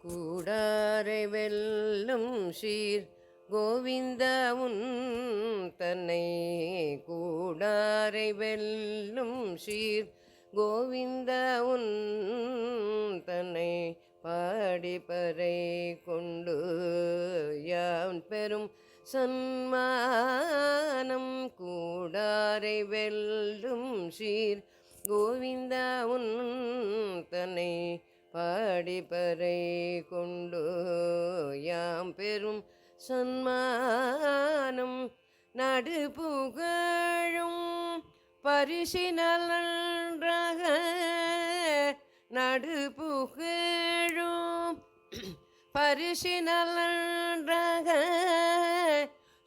கூடாரை வெல்லும் சீர் கோவிந்தவுன் தன்னை கூடாரை வெல்லும் சீர் கோவிந்தவுன் தன்னை பாடிப்பறை கொண்டு யான் பெரும் சன்மானம் கூடாரை வெல்லும் சீர் கோவிந்தவுன் தன்னை பாடிப்பறை கொண்டு யாம் பெரும் சன்மானம் நடுபுகழும் பரிசினால் நன்றாக நடுபுகழும் பரிசினால் நன்றாக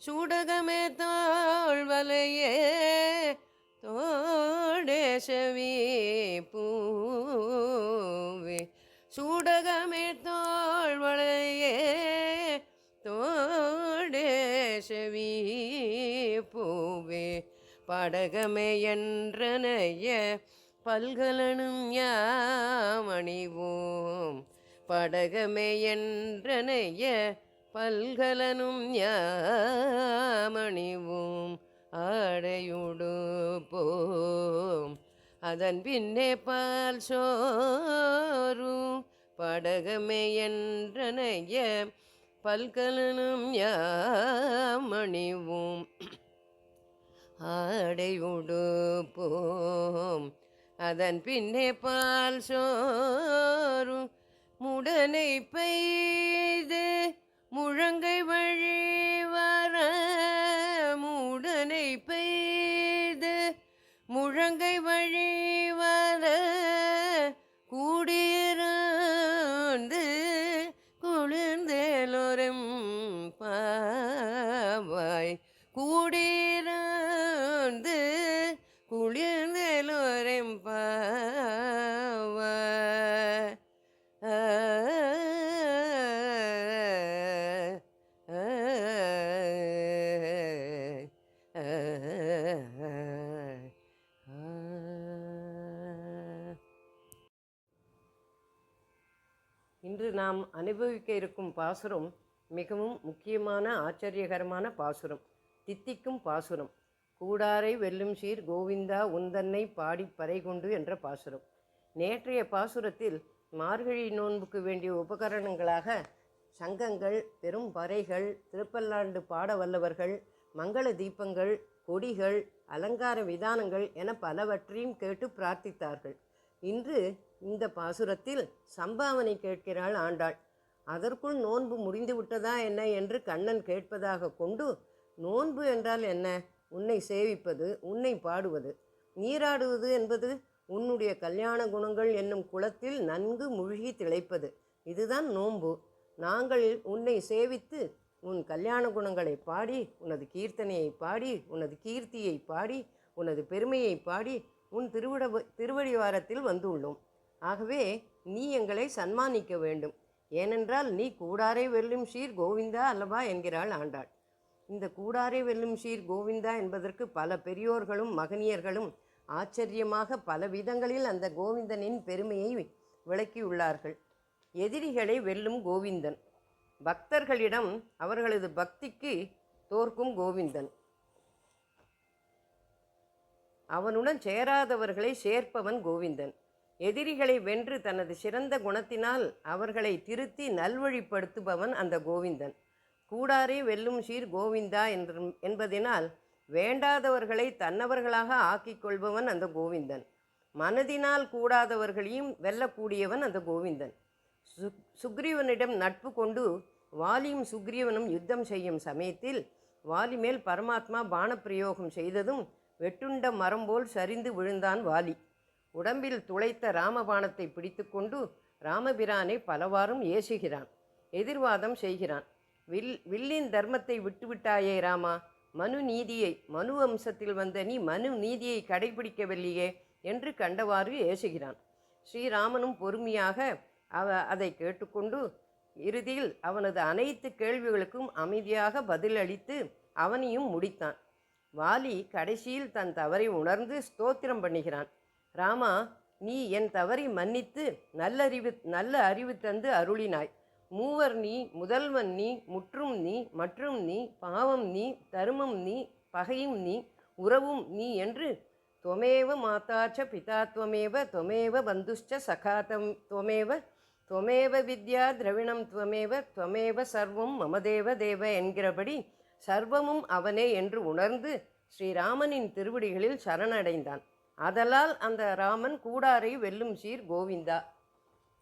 சூடகமே தோள்வலையே தோடேசவி பூவே சூடகமே தோள்வளையே தோடேசவி பூவே படகமே என்றனைய பல்கலனும் யாமணிவோம் படகமே என்றனைய பல்கலனும் யாமணிவோம் ஆடையுடு போம் அதன் பின்னே பால் சோறும் படகமே என்றனைய பல்கலனும் யாமணிவோம் ஆடையுடு போம் அதன் பின்னே பால் சோறும் முடனை பெய்து முழங்கை வழி வர முடனை பெய்து முழங்கை வழி வர கூடியிருந்து குளிர்ந்தேலோரம் பாவாய் கூடியிருந்து குளிர்ந்தேலோரம் பாவாய் இன்று நாம் அனுபவிக்க இருக்கும் பாசுரம் மிகவும் முக்கியமான ஆச்சரியகரமான பாசுரம், தித்திக்கும் பாசுரம். கூடாரை வெல்லும் சீர் கோவிந்தா உந்தன்னை பாடி பறை கொண்டு என்ற பாசுரம். நேற்றைய பாசுரத்தில் மார்கழி நோன்புக்கு வேண்டிய உபகரணங்களாக சங்கங்கள், பெரும் பறைகள், திருப்பல்லாண்டு பாட வல்லவர்கள், மங்கள தீபங்கள், கொடிகள், அலங்கார விதானங்கள் என பலவற்றையும் கேட்டு பிரார்த்தித்தார்கள். இன்று இந்த பாசுரத்தில் சம்பாவனை கேட்கிறாள் ஆண்டாள். அதற்குள் நோன்பு முடிந்து விட்டதா என்ன என்று கண்ணன் கேட்பதாக கொண்டு, நோன்பு என்றால் என்ன? உன்னை சேவிப்பது, உன்னை பாடுவது. நீராடுவது என்பது உன்னுடைய கல்யாண குணங்கள் என்னும் குளத்தில் நன்கு மூழ்கி திளைப்பது. இதுதான் நோன்பு. நாங்கள் உன்னை சேவித்து உன் கல்யாண குணங்களை பாடி, உனது கீர்த்தனையை பாடி, உனது கீர்த்தியை பாடி, உனது பெருமையை பாடி உன் திருவடிவாரத்தில் வந்துள்ளோம். ஆகவே நீ எங்களை சன்மானிக்க வேண்டும். ஏனென்றால் நீ கூடாரை வெல்லும் சீர் கோவிந்தா அல்லவா என்கிறாள் ஆண்டாள். இந்த கூடாரை வெல்லும் சீர் கோவிந்தா என்பதற்கு பல பெரியோர்களும் மகனியர்களும் ஆச்சரியமாக பல விதங்களில் அந்த கோவிந்தனின் பெருமையை விளக்கியுள்ளார்கள். எதிரிகளை வெல்லும் கோவிந்தன், பக்தர்களிடம் அவர்களது பக்திக்கு தோற்கும் கோவிந்தன், அவனுடன் சேராதவர்களை சேர்ப்பவன் கோவிந்தன், எதிரிகளை வென்று தனது சிறந்த குணத்தினால் அவர்களை திருத்தி நல்வழிப்படுத்துபவன் அந்த கோவிந்தன். கூடாரை வெல்லும் சீர் கோவிந்தா என்பதினால் வேண்டாதவர்களை தன்னவர்களாக ஆக்கிக் கொள்பவன் அந்த கோவிந்தன். மனதினால் கூடாதவர்களையும் வெல்லக்கூடியவன் அந்த கோவிந்தன். சுக்ரீவனிடம் நட்பு கொண்டு வாலியும் சுக்ரீவனும் யுத்தம் செய்யும் சமயத்தில் வாலி மேல் பரமாத்மா பானப்பிரயோகம் செய்ததும் வெட்டுண்ட மரம் போல் சரிந்து விழுந்தான் வாலி. உடம்பில் துளைத்த ராமபாணத்தை பிடித்து கொண்டு ராமபிரானை பலவாறும் ஏசுகிறான், எதிர்வாதம் செய்கிறான். வில்லின் தர்மத்தை விட்டுவிட்டாயே ராமா, மனு நீதியை, மனு வம்சத்தில் வந்த நீ மனு நீதியை கடைபிடிக்கவில்லையே என்று கண்டவாறு ஏசுகிறான். ஸ்ரீராமனும் பொறுமையாக அதை கேட்டுக்கொண்டு இறுதியில் அவனது அனைத்து கேள்விகளுக்கும் அமைதியாக பதிலளித்து அவனையும் முடித்தான். வாலி கடைசியில் தன் தவறை உணர்ந்து ஸ்தோத்திரம் பண்ணுகிறான். ராமா, நீ என் தவறை மன்னித்து நல்ல அறிவு தந்து அருளினாய். மூவர் நீ, முதல்வன் நீ, முற்றும் நீ, மற்றும் நீ, பாவம் நீ, தருமம் நீ, பகையும் நீ, உறவும் நீ என்று துவமேவ மாதாச்ச பிதா துவமேவ துவமேவ பந்துஷ்ச சகாதம் துவமேவ துவமேவ வித்யா திரவிணம் துவமேவ துவமேவ சர்வம் மமதேவ தேவ என்கிறபடி சர்வமும் அவனே என்று உணர்ந்து ஸ்ரீராமனின் திருவடிகளில் சரணடைந்தான். அதலால் அந்த ராமன் கூடாரை வெல்லும் சீர் கோவிந்தா.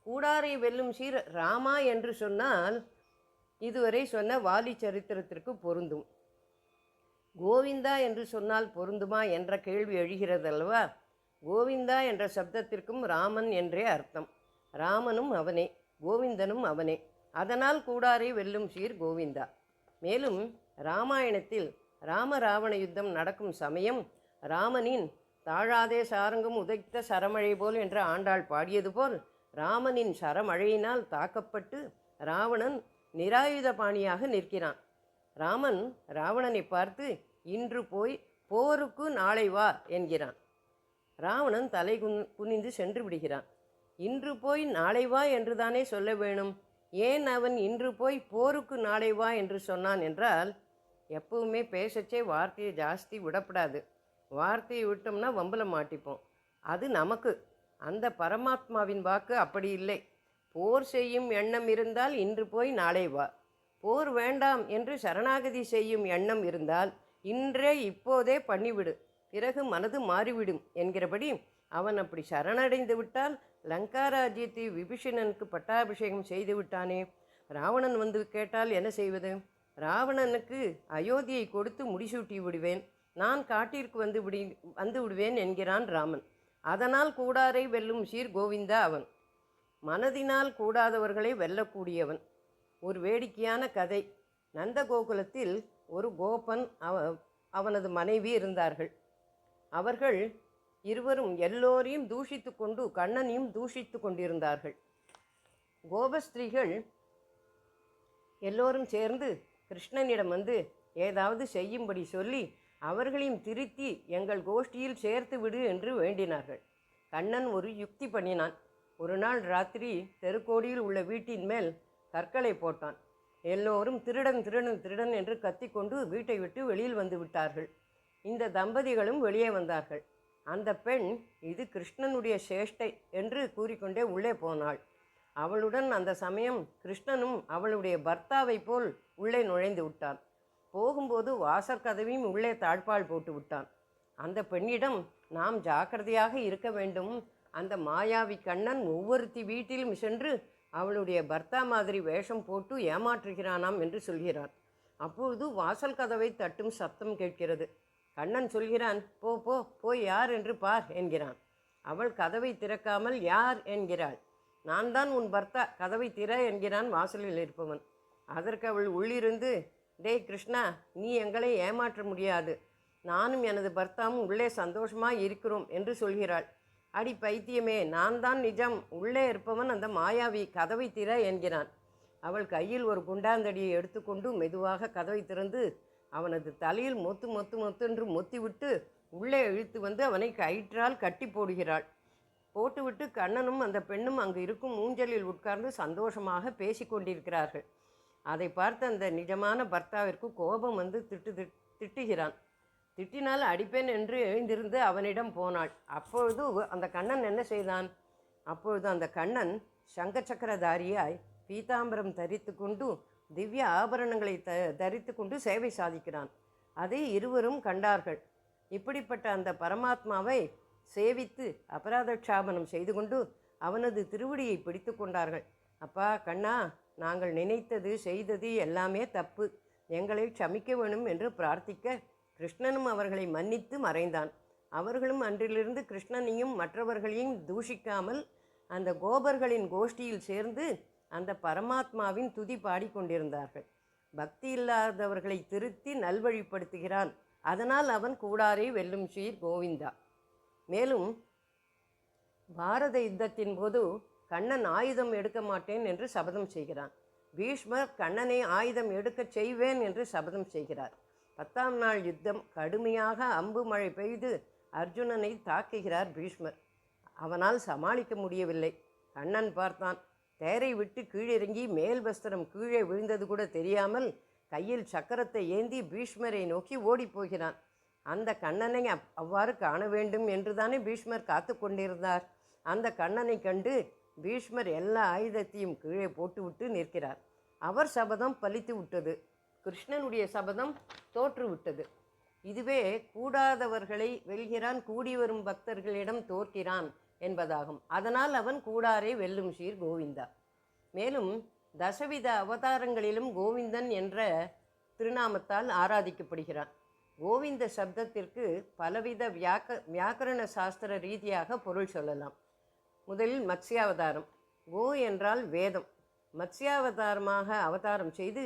கூடாரை வெல்லும் சீர் ராமா என்று சொன்னால் இதுவரை சொன்ன வாலி சரித்திரத்திற்கு பொருந்தும். கோவிந்தா என்று சொன்னால் பொருந்துமா என்ற கேள்வி எழுகிறதல்லவா? கோவிந்தா என்ற சப்தத்திற்கும் ராமன் என்றே அர்த்தம். ராமனும் அவனே, கோவிந்தனும் அவனே. அதனால் கூடாரை வெல்லும் சீர் கோவிந்தா. மேலும் ராமாயணத்தில் ராமராவண யுத்தம் நடக்கும் சமயம் ராமனின் தாழாதே சாரங்கம் உதைத்த சரமழை போல் என்ற ஆண்டாள் பாடியது போல் ராமனின் சரமழையினால் தாக்கப்பட்டு ராவணன் நிராயுத பாணியாக நிற்கிறான். ராமன் ராவணனை பார்த்து இன்று போய் போருக்கு நாளை வா என்கிறான். ராவணன் தலை குனிந்து சென்று விடுகிறான். இன்று போய் நாளை வா என்றுதானே சொல்ல வேணும். ஏன் அவன் இன்று போய் போருக்கு நாளை வா என்று சொன்னான் என்றால், எப்பவுமே பேசச்சே வார்த்தையை ஜாஸ்தி விடப்படாது. வார்த்தையை விட்டோம்னா வம்பல மாட்டிப்போம். அது நமக்கு. அந்த பரமாத்மாவின் வாக்கு அப்படி இல்லை. போர் செய்யும் எண்ணம் இருந்தால் இன்று போய் நாளை வா. போர் வேண்டாம் என்று சரணாகதி செய்யும் எண்ணம் இருந்தால் இன்றே இப்போதே பண்ணிவிடு, பிறகு மனது மாறிவிடும் என்கிறபடி அவன் அப்படி சரணடைந்து விட்டால் லங்கா ராஜ்யத்தை விபீஷணனுக்கு பட்டாபிஷேகம் செய்து விட்டானே. ராவணன் வந்து கேட்டால் என்ன செய்வது? ராவணனுக்கு அயோத்தியை கொடுத்து முடிசூட்டி விடுவேன், நான் காட்டிற்கு வந்து விடுவேன் என்கிறான் ராமன். அதனால் கூடாரை வெல்லும் சீர் கோவிந்தா அவன். மனதினால் கூடாதவர்களை வெல்லக்கூடியவன். ஒரு வேடிக்கையான கதை. நந்தகோகுலத்தில் ஒரு கோபன் அவனது மனைவி இருந்தார்கள். அவர்கள் இருவரும் எல்லோரையும் தூஷித்து கொண்டு கண்ணனையும் தூஷித்து கொண்டிருந்தார்கள். கோபஸ்திரீகள் எல்லோரும் சேர்ந்து கிருஷ்ணனிடம் வந்து ஏதாவது செய்யும்படி சொல்லி அவர்களையும் திருத்தி எங்கள் கோஷ்டியில் சேர்த்து விடு என்று வேண்டினார்கள். கண்ணன் ஒரு யுக்தி பண்ணினான். ஒரு நாள் ராத்திரி தெருக்கோடியில் உள்ள வீட்டின் மேல் கற்களை போட்டான். எல்லோரும் திருடன் திருடன் திருடன் என்று கத்திக்கொண்டு வீட்டை விட்டு வெளியில் வந்து விட்டார்கள். இந்த தம்பதிகளும் வெளியே வந்தார்கள். அந்த பெண் இது கிருஷ்ணனுடைய சேஷ்டை என்று கூறிக்கொண்டே உள்ளே போனாள். அவளுடன் அந்த சமயம் கிருஷ்ணனும் அவளுடைய பர்த்தாவை போல் உள்ளே நுழைந்து விட்டான். போகும்போது வாசற்கதவையும் உள்ளே தாழ்பால் போட்டு விட்டான். அந்த பெண்ணிடம் நாம் ஜாக்கிரதையாக இருக்க வேண்டும், அந்த மாயாவி கண்ணன் ஒவ்வொருத்தி வீட்டிலும் சென்று அவளுடைய பர்த்தா மாதிரி வேஷம் போட்டு ஏமாற்றுகிறானாம் என்று சொல்கிறார். அப்பொழுது வாசல் கதவை தட்டும் சத்தம் கேட்கிறது. கண்ணன் சொல்கிறான், போ போ போய் யார் என்று பார் என்கிறான். அவள் கதவை திறக்காமல் யார் என்கிறாள். நான் தான் உன் பர்த்தா, கதவை திற என்கிறான் வாசலில் இருப்பவன். அதற்கு அவள் உள்ளிருந்து, டேய் கிருஷ்ணா, நீ எங்களை ஏமாற்ற முடியாது, நானும் எனது பர்த்தாவும் உள்ளே சந்தோஷமாக இருக்கிறோம் என்று சொல்கிறாள். அடி பைத்தியமே, நான் தான் நிஜம், உள்ளே இருப்பவன் அந்த மாயாவி, கதவை திற என்கிறான். அவள் கையில் ஒரு குண்டாந்தடியை எடுத்துக்கொண்டு மெதுவாக கதவை திறந்து அவனது தலையில் மொத்து மொத்து மொத்தென்று மொத்திவிட்டு உள்ளே இழுத்து வந்து அவனை கயிற்றால் கட்டி போடுகிறாள். போட்டுவிட்டு கண்ணனும் அந்த பெண்ணும் அங்கு இருக்கும் ஊஞ்சலில் உட்கார்ந்து சந்தோஷமாக பேசி கொண்டிருக்கிறார்கள். அதை பார்த்த அந்த நிஜமான பர்த்தாவிற்கு கோபம் வந்து திட்டுகிறான். திட்டினால் அடிப்பேன் என்று எழுந்திருந்து அவனிடம் போனாள். அப்பொழுது அந்த கண்ணன் என்ன செய்தான்? அப்பொழுது அந்த கண்ணன் சங்கச்சக்கரதாரியாய் பீதாம்பரம் தரித்து கொண்டு திவ்ய ஆபரணங்களை தரித்து கொண்டு சேவை சாதிக்கிறான். அதை இருவரும் கண்டார்கள். இப்படிப்பட்ட அந்த பரமாத்மாவை சேவித்து அபராதக்ஷாபனம் செய்து கொண்டு அவனது திருவடியை பிடித்து கொண்டார்கள். அப்பா கண்ணா, நாங்கள் நினைத்தது செய்தது எல்லாமே தப்பு, எங்களை க்ஷமிக்க வேணும் என்று பிரார்த்திக்க கிருஷ்ணனும் அவர்களை மன்னித்து மறைந்தான். அவர்களும் அன்றிலிருந்து கிருஷ்ணனையும் மற்றவர்களையும் தூஷிக்காமல் அந்த கோபர்களின் கோஷ்டியில் சேர்ந்து அந்த பரமாத்மாவின் துதி பாடிக்கொண்டிருந்தார்கள். பக்தி இல்லாதவர்களை திருத்தி நல்வழிப்படுத்துகிறான். அதனால் அவன் கூடாரை வெல்லும் சீர் கோவிந்தா. மேலும் பாரத யுத்தத்தின் போது கண்ணன் ஆயுதம் எடுக்க மாட்டேன் என்று சபதம் செய்கிறான். பீஷ்மர் கண்ணனை ஆயுதம் எடுக்கச் செய்வேன் என்று சபதம் செய்கிறார். 10ஆம் நாள் யுத்தம். கடுமையாக அம்பு மழை பெய்து அர்ஜுனனை தாக்குகிறார் பீஷ்மர். அவனால் சமாளிக்க முடியவில்லை. கண்ணன் பார்த்தான், தேரை விட்டு கீழிறங்கி மேல் வஸ்திரம் கீழே விழுந்தது கூட தெரியாமல் கையில் சக்கரத்தை ஏந்தி பீஷ்மரை நோக்கி ஓடிப்போகிறான். அந்த கண்ணனை அவ்வாறு காண வேண்டும் என்றுதானே பீஷ்மர் காத்து கொண்டிருந்தார். அந்த கண்ணனை கண்டு பீஷ்மர் எல்லா ஆயுதத்தையும் கீழே போட்டுவிட்டு நிற்கிறார். அவர் சபதம் பலித்து விட்டது, கிருஷ்ணனுடைய சபதம் தோற்றுவிட்டது. இதுவே கூடாதவர்களை வெல்கிறான், கூடி வரும் பக்தர்களிடம் தோற்கிறான் என்பதாகும். அதனால் அவன் கூடாரை வெல்லும் சீர் கோவிந்தா. மேலும் தசவித அவதாரங்களிலும் கோவிந்தன் என்ற திருநாமத்தால் ஆராதிக்கப்படுகிறான். கோவிந்த சப்தத்திற்கு பலவித வியாக்கரண சாஸ்திர ரீதியாக பொருள் சொல்லலாம். முதலில் மத்ஸ்யாவதாரம். கோ என்றால் வேதம். மத்ஸ்யாவதாரமாக அவதாரம் செய்து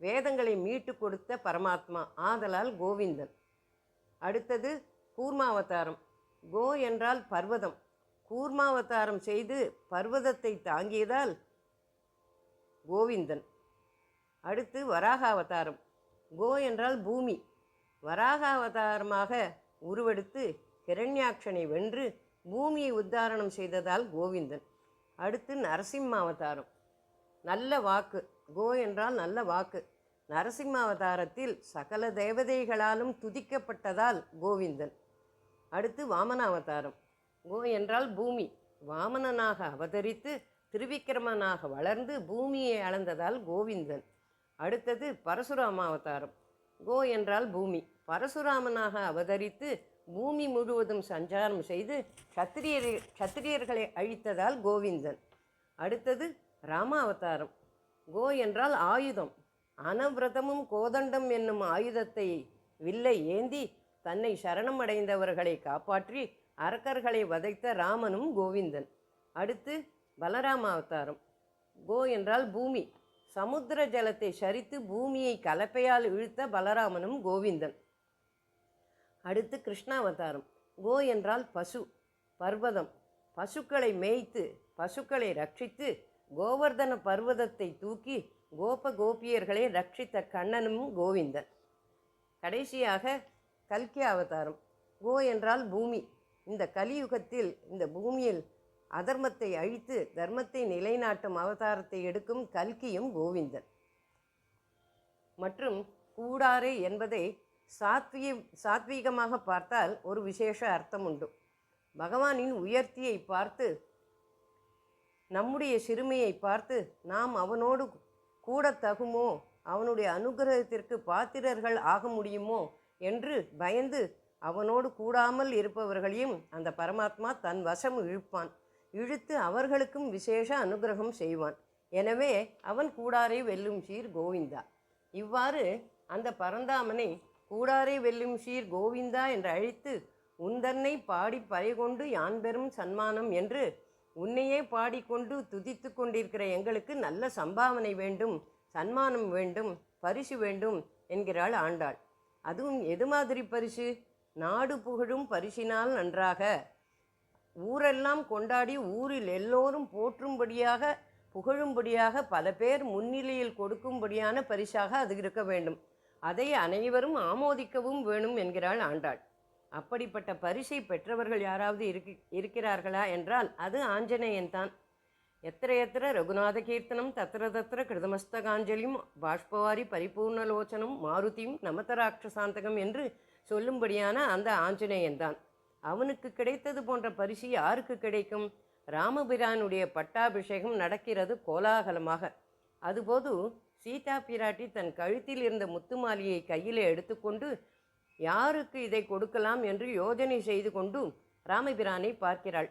வேதங்களை மீட்டு கொடுத்த பரமாத்மா, ஆதலால் கோவிந்தன். அடுத்தது கூர்மாவதாரம். கோ என்றால் பர்வதம். கூர்மாவதாரம் செய்து பர்வதத்தை தாங்கியதால் கோவிந்தன். அடுத்து வராக அவதாரம். கோ என்றால் பூமி. வராக அவதாரமாக உருவெடுத்து ஹிரண்யாட்சனை வென்று பூமியை உத்தாரணம் செய்ததால் கோவிந்தன். அடுத்து நரசிம்ம அவதாரம். நல்ல வாக்கு. கோ என்றால் நல்ல வாக்கு. நரசிம்ம அவதாரத்தில் சகல தேவதைகளாலும் துதிக்கப்பட்டதால் கோவிந்தன். அடுத்து வாமன அவதாரம். கோ என்றால் பூமி. வாமனனாக அவதரித்து திருவிக்கிரமனாக வளர்ந்து பூமியை அளந்ததால் கோவிந்தன். அடுத்தது பரசுராம அவதாரம். கோ என்றால் பூமி. பரசுராமனாக அவதரித்து பூமி முழுவதும் சஞ்சாரம் செய்து சத்திரியர்களை அழித்ததால் கோவிந்தன். அடுத்தது ராம அவதாரம். கோ என்றால் ஆயுதம். அனவிரதமும் கோதண்டம் என்னும் ஆயுதத்தை வில்லை ஏந்தி தன்னை சரணம் அடைந்தவர்களை காப்பாற்றி அரக்கர்களை வதைத்த ராமனும் கோவிந்தன். அடுத்து பலராம அவதாரம். கோ என்றால் பூமி. சமுத்திர ஜலத்தை சரித்து பூமியை கலப்பையால் இழுத்த பலராமனும் கோவிந்தன். அடுத்து கிருஷ்ணாவதாரம். கோ என்றால் பசு, பர்வதம். பசுக்களை மேய்த்து பசுக்களை ரட்சித்து கோவர்தன பர்வதத்தை தூக்கி கோப கோபியர்களை ரட்சித்த கண்ணனும் கோவிந்தன். கடைசியாக கல்கி அவதாரம். கோ என்றால் பூமி. இந்த கலியுகத்தில் இந்த பூமியில் அதர்மத்தை அழித்து தர்மத்தை நிலைநாட்டும் அவதாரத்தை எடுக்கும் கல்கியும் கோவிந்தன். மற்றும் கூடாரை என்பதை சாத்வீகமாக பார்த்தால் ஒரு விசேஷ அர்த்தம் உண்டு. பகவானின் உயர்த்தியை பார்த்து நம்முடைய சிறுமையை பார்த்து நாம் அவனோடு கூட தகுமோ, அவனுடைய அனுகிரகத்திற்கு பாத்திரர்கள் ஆக முடியுமோ என்று பயந்து அவனோடு கூடாமல் இருப்பவர்களையும் அந்த பரமாத்மா தன் வசம் இழுப்பான். இழுத்து அவர்களுக்கும் விசேஷ அனுகிரகம் செய்வான். எனவே அவன் கூடாரை வெல்லும் சீர் கோவிந்தா. இவ்வாறு அந்த பரந்தாமனை கூடாரை வெல்லும் சீர் கோவிந்தா என்று அழைத்து உந்தன்னை பாடி பறைகொண்டு யான் பெறும் சன்மானம் என்று உன்னையே பாடிக்கொண்டு துதித்து கொண்டிருக்கிற எங்களுக்கு நல்ல சம்பாவனை வேண்டும், சன்மானம் வேண்டும், பரிசு வேண்டும் என்கிறாள் ஆண்டாள். அதுவும் எது மாதிரி பரிசு? நாடு புகழும் பரிசினால் நன்றாக ஊரெல்லாம் கொண்டாடி ஊரில் எல்லோரும் போற்றும்படியாக புகழும்படியாக பல பேர் முன்னிலையில் கொடுக்கும்படியான பரிசாக அது இருக்க வேண்டும். அதை அனைவரும் ஆமோதிக்கவும் வேணும் என்கிறாள் ஆண்டாள். அப்படிப்பட்ட பரிசை பெற்றவர்கள் யாராவது இருக்கிறார்களா என்றால் அது ஆஞ்சநேயன்தான். எத்திர எத்திர ரகுநாத கீர்த்தனம் தத்திர தத்திர கிருதமஸ்தகாஞ்சலியும் பாஷ்பவாரி பரிபூர்ணலோச்சனம் மாருதியும் நமதராட்சசாந்தகம் என்று சொல்லும்படியான அந்த ஆஞ்சநேயன்தான். அவனுக்கு கிடைத்தது போன்ற பரிசு யாருக்கு கிடைக்கும்? ராமபிரானுடைய பட்டாபிஷேகம் நடக்கிறது கோலாகலமாக. அதுபோது சீதா பிராட்டி தன் கழுத்தில் இருந்த முத்துமாலியை கையிலே எடுத்துக்கொண்டு யாருக்கு இதை கொடுக்கலாம் என்று யோஜனை செய்து கொண்டு ராமபிரானை பார்க்கிறாள்.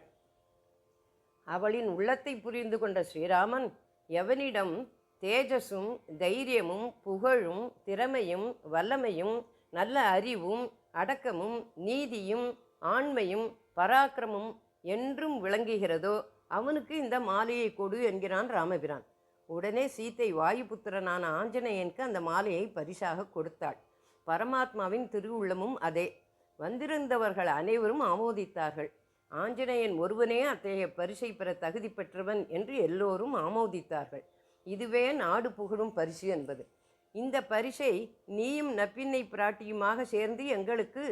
அவளின் உள்ளத்தை புரிந்து கொண்ட ஸ்ரீராமன் எவனிடம் தேஜஸும் தைரியமும் புகழும் திறமையும் வல்லமையும் நல்ல அறிவும் அடக்கமும் நீதியும் ஆண்மையும் பராக்கிரமும் என்றும் விளங்குகிறதோ அவனுக்கு இந்த மாலையை கொடு என்கிறான் ராமபிரான். உடனே சீத்தை வாயுபுத்திரனான ஆஞ்சநேயனுக்கு அந்த மாலையை பரிசாக கொடுத்தாள். பரமாத்மாவின் திருவுள்ளமும் அதே. வந்திருந்தவர்கள் அனைவரும் ஆமோதித்தார்கள். ஆஞ்சநேயன் ஒருவனே அத்தகைய பரிசை பெற தகுதி பெற்றவன் என்று எல்லோரும் ஆமோதித்தார்கள். இதுவே நாடு புகழும் பரிசு என்பது. இந்த பரிசை நீயும் நப்பின்னை பிராட்டியுமாக சேர்ந்து எங்களுக்கு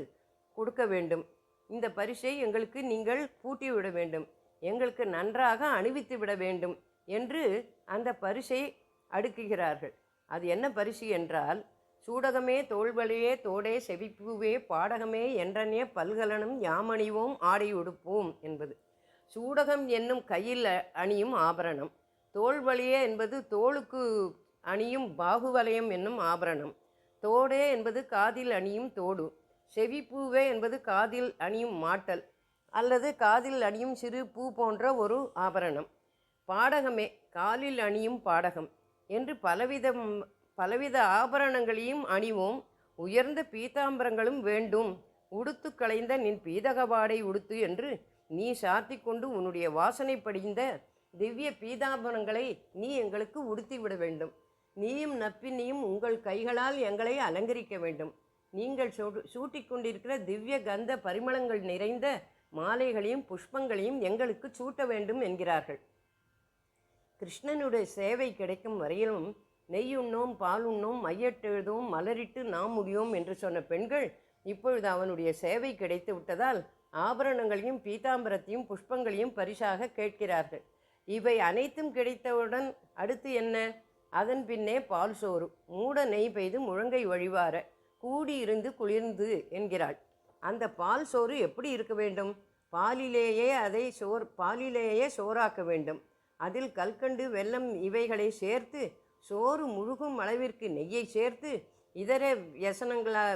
கொடுக்க வேண்டும். இந்த பரிசை எங்களுக்கு நீங்கள் பூட்டிவிட வேண்டும், எங்களுக்கு நன்றாக அணிவித்து விட வேண்டும் என்று அந்த பரிசை அடுக்குகிறார்கள். அது என்ன பரிசு என்றால், சூடகமே தோள்வழியே தோடே செவிப்பூவே பாடகமே என்றனே பல்கலனும் யாமணிவோம் ஆடை உடுப்போம் என்பது. சூடகம் என்னும் கையில் அணியும் ஆபரணம், தோள்வழியே என்பது தோளுக்கு அணியும் பாகுவலயம் என்னும் ஆபரணம், தோடே என்பது காதில் அணியும் தோடு, செவிப்பூவே என்பது காதில் அணியும் மாட்டல் அல்லது காதில் அணியும் சிறு பூ போன்ற ஒரு ஆபரணம், பாடகமே காலில் அணியும் பாடகம் என்று பலவித ஆபரணங்களையும் அணிவோம். உயர்ந்த பீதாம்பரங்களும் வேண்டும். உடுத்து களைந்த நின் பீதகவாடை உடுத்து என்று நீ சாத்தி கொண்டு உன்னுடைய வாசனை படிந்த திவ்ய பீதாம்பரங்களை நீ எங்களுக்கு உடுத்தி விட வேண்டும். நீயும் நப்பினியும் உங்கள் கைகளால் எங்களை அலங்கரிக்க வேண்டும். நீங்கள் சூட்டிக்கொண்டிருக்கிற திவ்ய கந்த பரிமளங்கள் நிறைந்த மாலைகளையும் புஷ்பங்களையும் எங்களுக்கு சூட்ட வேண்டும் என்கிறார்கள். கிருஷ்ணனுடைய சேவை கிடைக்கும் வரையிலும் நெய் உண்ணோம், பால் உண்ணோம், மையட்டெழுதோம், மலரிட்டு நாம் முடியோம் என்று சொன்ன பெண்கள் இப்பொழுது அவனுடைய சேவை கிடைத்து விட்டதால் ஆபரணங்களையும் பீதாம்பரத்தையும் புஷ்பங்களையும் பரிசாக கேட்கிறார்கள். இவை அனைத்தும் கிடைத்தவுடன் அடுத்து என்ன? அதன் பின்னே பால் சோறு மூட நெய் பெய்து முழங்கை வழிவார கூடியிருந்து குளிர்ந்து என்கிறாள். அந்த பால் சோறு எப்படி இருக்க வேண்டும்? பாலிலேயே சோறாக்க வேண்டும். அதில் கல்கண்டு, வெல்லம் இவைகளை சேர்த்து சோறு முழுகும் அளவிற்கு நெய்யை சேர்த்து இதர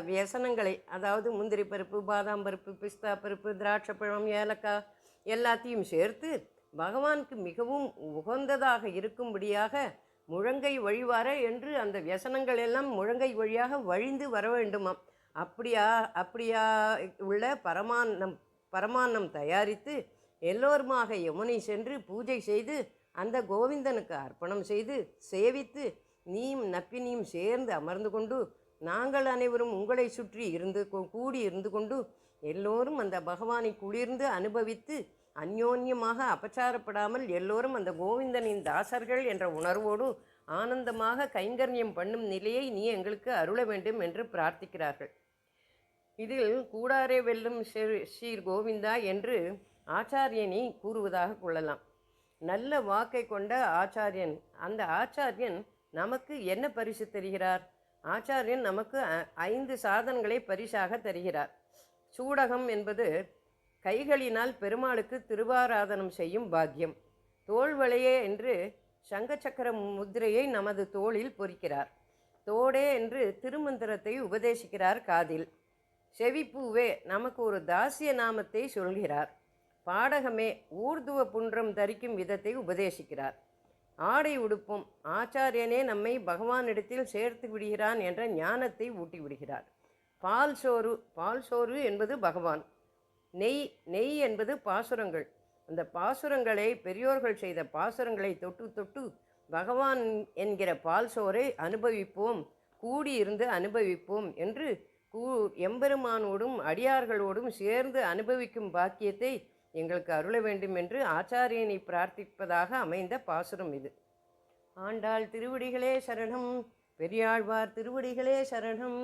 வியசனங்களை அதாவது முந்திரி பருப்பு, பாதாம் பருப்பு, பிஸ்தா பருப்பு, திராட்சைப்பழம், ஏலக்காய் எல்லாத்தையும் சேர்த்து பகவானுக்கு மிகவும் உகந்ததாக இருக்கும்படியாக முழங்கை வழிவார என்று அந்த வியசனங்கள் எல்லாம் முழங்கை வழியாக வழிந்து வர வேண்டுமாம். அப்படியா உள்ள பரமான்னம் தயாரித்து எல்லோருமாக யமுனை சென்று பூஜை செய்து அந்த கோவிந்தனுக்கு அர்ப்பணம் செய்து சேவித்து நீயும் நப்பினியும் சேர்ந்து அமர்ந்து கொண்டு நாங்கள் அனைவரும் உங்களை சுற்றி கூடி இருந்து கொண்டு எல்லோரும் அந்த பகவானை குளிர்ந்து அனுபவித்து அந்யோன்யமாக அபச்சாரப்படாமல் எல்லோரும் அந்த கோவிந்தனின் தாசர்கள் என்ற உணர்வோடு ஆனந்தமாக கைங்கரியம் பண்ணும் நிலையை நீ எங்களுக்கு அருள வேண்டும் என்று பிரார்த்திக்கிறார்கள். இதில் கூடாரே வெல்லும் ஸ்ரீர் கோவிந்தா என்று ஆச்சாரியனை கூறுவதாக கொள்ளலாம். நல்ல வாக்கை கொண்ட ஆச்சாரியன். அந்த ஆச்சாரியன் நமக்கு என்ன பரிசு தருகிறார்? ஆச்சாரியன் நமக்கு 5 சாதனங்களை பரிசாக தருகிறார். சூடகம் என்பது கைகளினால் பெருமாளுக்கு திருவாராதனம் செய்யும் பாக்கியம். தோள்வளையே என்று சங்கச்சக்கர முத்திரையை நமது தோளில் பொறிக்கிறார். தோடே என்று திருமந்திரத்தை உபதேசிக்கிறார் காதில். செவிப்பூவே நமக்கு ஒரு தாசிய நாமத்தை சொல்கிறார். பாடகமே ஊர்துவ புன்றம் தரிக்கும் விதத்தை உபதேசிக்கிறார். ஆடை உடுப்பும் ஆச்சாரியனே நம்மை பகவானிடத்தில் சேர்த்து விடுகிறான் என்ற ஞானத்தை ஊட்டி விடுகிறார். பால் சோறு என்பது பகவான். நெய் என்பது பாசுரங்கள். அந்த பாசுரங்களை பெரியோர்கள் செய்த பாசுரங்களை தொட்டு பகவான் என்கிற பால் சோரை அனுபவிப்போம், கூடியிருந்து அனுபவிப்போம் என்று எம்பெருமானோடும் அடியார்களோடும் சேர்ந்து அனுபவிக்கும் பாக்கியத்தை எங்களுக்கு அருள வேண்டும் என்று ஆச்சாரியனை பிரார்த்திப்பதாக அமைந்த பாசுரம் இது. ஆண்டாள் திருவடிகளே சரணம், பெரியாழ்வார் திருவடிகளே சரணம்.